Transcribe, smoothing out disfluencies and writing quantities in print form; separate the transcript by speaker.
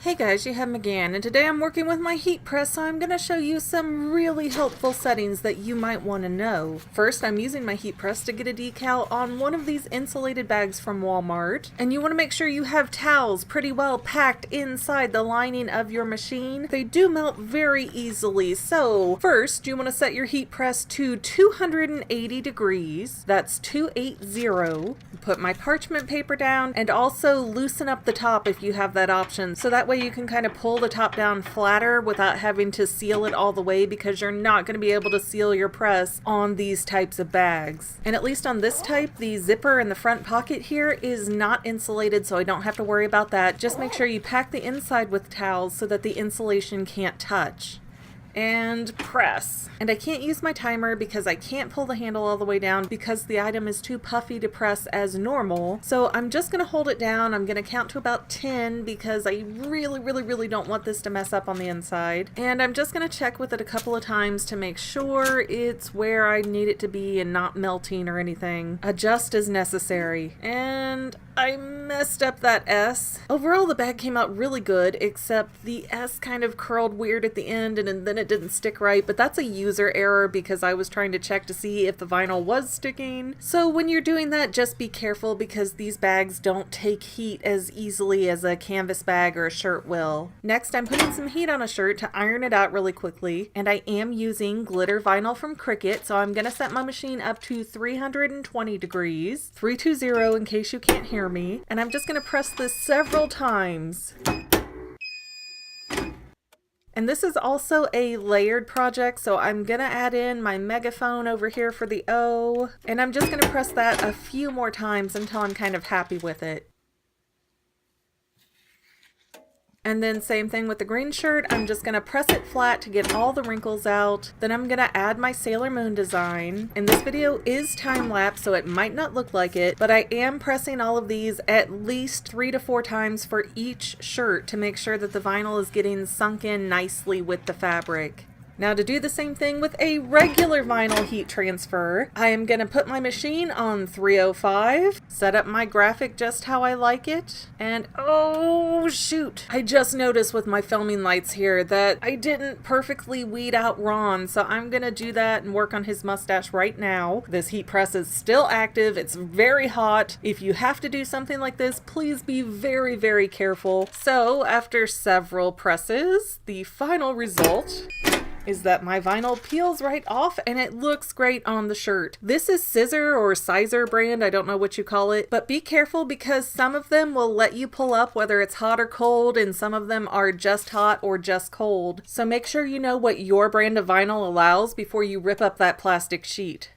Speaker 1: Hey guys, you have McGann, and today I'm working with my heat press, so I'm going to show you some really helpful settings that you might want to know. First, I'm using my heat press to get a decal on one of these insulated bags from Walmart, and you want to make sure you have towels pretty well packed inside the lining of your machine. They do melt very easily, so first you want to set your heat press to 280 degrees, that's 280. Put my parchment paper down, and also loosen up the top if you have that option, so that way you can kind of pull the top down flatter without having to seal it all the way, because you're not going to be able to seal your press on these types of bags. And at least on this type, the zipper in the front pocket here is not insulated, so I don't have to worry about that. Just make sure you pack the inside with towels so that the insulation can't touch. And press. And I can't use my timer because I can't pull the handle all the way down because the item is too puffy to press as normal. So I'm just going to hold it down. I'm going to count to about 10 because I really don't want this to mess up on the inside. And I'm just going to check with it a couple of times to make sure it's where I need it to be and not melting or anything. Adjust as necessary. And I messed up that S. Overall, the bag came out really good, except the S kind of curled weird at the end and then it didn't stick right, but that's a user error because I was trying to check to see if the vinyl was sticking. So when you're doing that, just be careful because these bags don't take heat as easily as a canvas bag or a shirt will. Next, I'm putting some heat on a shirt to iron it out really quickly, and I am using glitter vinyl from Cricut, so I'm going to set my machine up to 320 degrees, 320 in case you can't hear me, and I'm just going to press this several times. And this is also a layered project, so I'm gonna add in my megaphone over here for the O, and I'm just gonna press that a few more times until I'm kind of happy with it. And then same thing with the green shirt, I'm just going to press it flat to get all the wrinkles out. Then I'm going to add my Sailor Moon design. And this video is time-lapse, so it might not look like it, but I am pressing all of these at least 3 to 4 times for each shirt to make sure that the vinyl is getting sunk in nicely with the fabric. Now to do the same thing with a regular vinyl heat transfer, I am going to put my machine on 305, set up my graphic just how I like it, and oh shoot, I just noticed with my filming lights here that I didn't perfectly weed out Ron, so I'm going to do that and work on his mustache right now. This heat press is still active, it's very hot. If you have to do something like this, please be very careful. So after several presses, the final result is that my vinyl peels right off and it looks great on the shirt. This is Scissor or Sizer brand, I don't know what you call it, but be careful because some of them will let you pull up whether it's hot or cold, and some of them are just hot or just cold. So make sure you know what your brand of vinyl allows before you rip up that plastic sheet.